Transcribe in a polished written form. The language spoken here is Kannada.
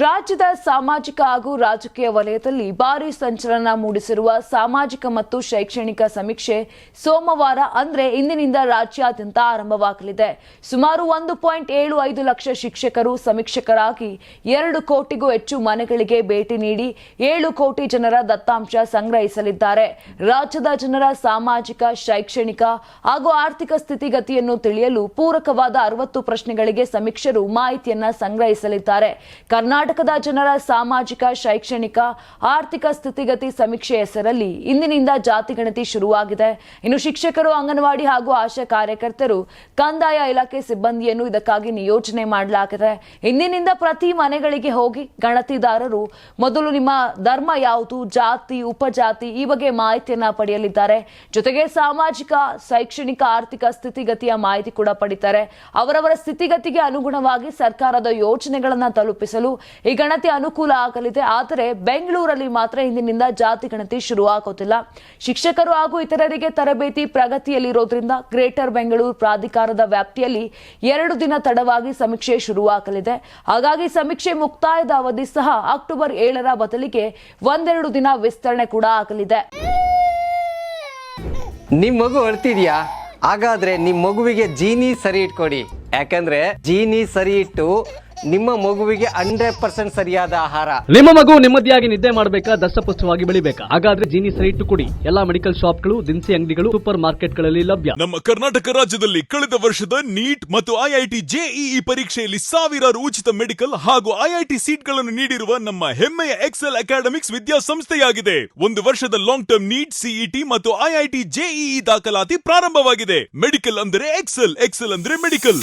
ರಾಜ್ಯದ ಸಾಮಾಜಿಕ ಹಾಗೂ ರಾಜಕೀಯ ವಲಯದಲ್ಲಿ ಭಾರಿ ಸಂಚಲನ ಮೂಡಿಸಿರುವ ಸಾಮಾಜಿಕ ಮತ್ತು ಶೈಕ್ಷಣಿಕ ಸಮೀಕ್ಷೆ ಸೋಮವಾರ ಅಂದ್ರೆ ಇಂದಿನಿಂದ ರಾಜ್ಯಾದ್ಯಂತ ಆರಂಭವಾಗಲಿದೆ. ಸುಮಾರು 1.75 ಲಕ್ಷ ಶಿಕ್ಷಕರು ಸಮೀಕ್ಷಕರಾಗಿ 2 ಕೋಟಿಗೂ ಹೆಚ್ಚು ಮನೆಗಳಿಗೆ ಭೇಟಿ ನೀಡಿ 7 ಕೋಟಿ ಜನರ ದತ್ತಾಂಶ ಸಂಗ್ರಹಿಸಲಿದ್ದಾರೆ. ರಾಜ್ಯದ ಜನರ ಸಾಮಾಜಿಕ, ಶೈಕ್ಷಣಿಕ ಹಾಗೂ ಆರ್ಥಿಕ ಸ್ಥಿತಿಗತಿಯನ್ನು ತಿಳಿಯಲು ಪೂರಕವಾದ 60 ಪ್ರಶ್ನೆಗಳಿಗೆ ಸಮೀಕ್ಷಕರು ಮಾಹಿತಿಯನ್ನ ಸಂಗ್ರಹಿಸಲಿದ್ದಾರೆ. ಕರ್ನಾಟಕದ ಜನರ ಸಾಮಾಜಿಕ, ಶೈಕ್ಷಣಿಕ, ಆರ್ಥಿಕ ಸ್ಥಿತಿಗತಿ ಸಮೀಕ್ಷೆ ಹೆಸರಲ್ಲಿ ಇಂದಿನಿಂದ ಜಾತಿಗಣತಿ ಶುರುವಾಗಿದೆ. ಇನ್ನು ಶಿಕ್ಷಕರು, ಅಂಗನವಾಡಿ ಹಾಗೂ ಆಶಾ ಕಾರ್ಯಕರ್ತರು, ಕಂದಾಯ ಇಲಾಖೆ ಸಿಬ್ಬಂದಿಯನ್ನು ಇದಕ್ಕಾಗಿ ನಿಯೋಜನೆ ಮಾಡಲಾಗಿದೆ. ಇಂದಿನಿಂದ ಪ್ರತಿ ಮನೆಗಳಿಗೆ ಹೋಗಿ ಗಣತಿದಾರರು ಮೊದಲು ನಿಮ್ಮ ಧರ್ಮ ಯಾವುದು, ಜಾತಿ, ಉಪಜಾತಿ ಈ ಬಗ್ಗೆ ಮಾಹಿತಿಯನ್ನ ಪಡೆಯಲಿದ್ದಾರೆ. ಜೊತೆಗೆ ಸಾಮಾಜಿಕ, ಶೈಕ್ಷಣಿಕ, ಆರ್ಥಿಕ ಸ್ಥಿತಿಗತಿಯ ಮಾಹಿತಿ ಕೂಡ ಪಡಿತಾರೆ. ಅವರವರ ಸ್ಥಿತಿಗತಿಗೆ ಅನುಗುಣವಾಗಿ ಸರ್ಕಾರದ ಯೋಜನೆಗಳನ್ನು ತಲುಪಿಸಲು ಈ ಗಣತಿ ಅನುಕೂಲ ಆಗಲಿದೆ. ಆದರೆ ಬೆಂಗಳೂರಲ್ಲಿ ಮಾತ್ರ ಇಂದಿನಿಂದ ಜಾತಿ ಗಣತಿ ಶುರುವಾಗುತ್ತಿಲ್ಲ. ಶಿಕ್ಷಕರು ಹಾಗೂ ಇತರರಿಗೆ ತರಬೇತಿ ಪ್ರಗತಿಯಲ್ಲಿರೋದ್ರಿಂದ ಗ್ರೇಟರ್ ಬೆಂಗಳೂರು ಪ್ರಾಧಿಕಾರದ ವ್ಯಾಪ್ತಿಯಲ್ಲಿ 2 ದಿನ ತಡವಾಗಿ ಸಮೀಕ್ಷೆ ಶುರುವಾಗಲಿದೆ. ಹಾಗಾಗಿ ಸಮೀಕ್ಷೆ ಮುಕ್ತಾಯದ ಅವಧಿ ಸಹ ಅಕ್ಟೋಬರ್ 7ರ ಬದಲಿಗೆ 1-2 ದಿನ ವಿಸ್ತರಣೆ ಕೂಡ ಆಗಲಿದೆ. ನಿಮ್ ಮಗು ಅಳ್ತಿದ್ಯಾ? ಹಾಗಾದ್ರೆ ನಿಮ್ ಮಗುವಿಗೆ ಜೀನಿ ಸರಿ ಇಟ್ಕೊಡಿ. ಯಾಕಂದ್ರೆ ಜೀನಿ ಸರಿ ಇಟ್ಟು ನಿಮ್ಮ ಮಗುವಿಗೆ 100% ಸರಿಯಾದ ಆಹಾರ. ನಿಮ್ಮ ಮಗು ನೆಮ್ಮದಿಯಾಗಿ ನಿದ್ದೆ ಮಾಡಬೇಕಾ, ದಷ್ಟಪುಷ್ಟವಾಗಿ ಬೆಳಿಬೇಕಾ? ಹಾಗಾದ್ರೆ ಜೀನಿ ಸರಿ ಇಟ್ಟು ಕೊಡಿ. ಎಲ್ಲಾ ಮೆಡಿಕಲ್ ಶಾಪ್ಗಳು, ದಿನಸಿ ಅಂಗಡಿಗಳು, ಸೂಪರ್ ಮಾರ್ಕೆಟ್ಗಳಲ್ಲಿ ಲಭ್ಯ. ನಮ್ಮ ಕರ್ನಾಟಕ ರಾಜ್ಯದಲ್ಲಿ ಕಳೆದ ವರ್ಷದ ನೀಟ್ ಮತ್ತು ಐಐಟಿ ಜೆಇಇ ಪರೀಕ್ಷೆಯಲ್ಲಿ ಸಾವಿರಾರು ಉಚಿತ ಮೆಡಿಕಲ್ ಹಾಗೂ ಐಐಟಿ ಸೀಟ್ಗಳನ್ನು ನೀಡಿರುವ ನಮ್ಮ ಹೆಮ್ಮೆಯ ಎಕ್ಸೆಲ್ ಅಕಾಡೆಮಿಕ್ಸ್ ವಿದ್ಯಾಸಂಸ್ಥೆಯಾಗಿದೆ. 1 ವರ್ಷದ ಲಾಂಗ್ ಟರ್ಮ್ ನೀಟ್, ಸಿಇಟಿ ಮತ್ತು ಐಐಟಿ ಜೆಇಇ ದಾಖಲಾತಿ ಪ್ರಾರಂಭವಾಗಿದೆ. ಮೆಡಿಕಲ್ ಅಂದರೆ ಎಕ್ಸೆಲ್, ಎಕ್ಸೆಲ್ ಅಂದ್ರೆ ಮೆಡಿಕಲ್.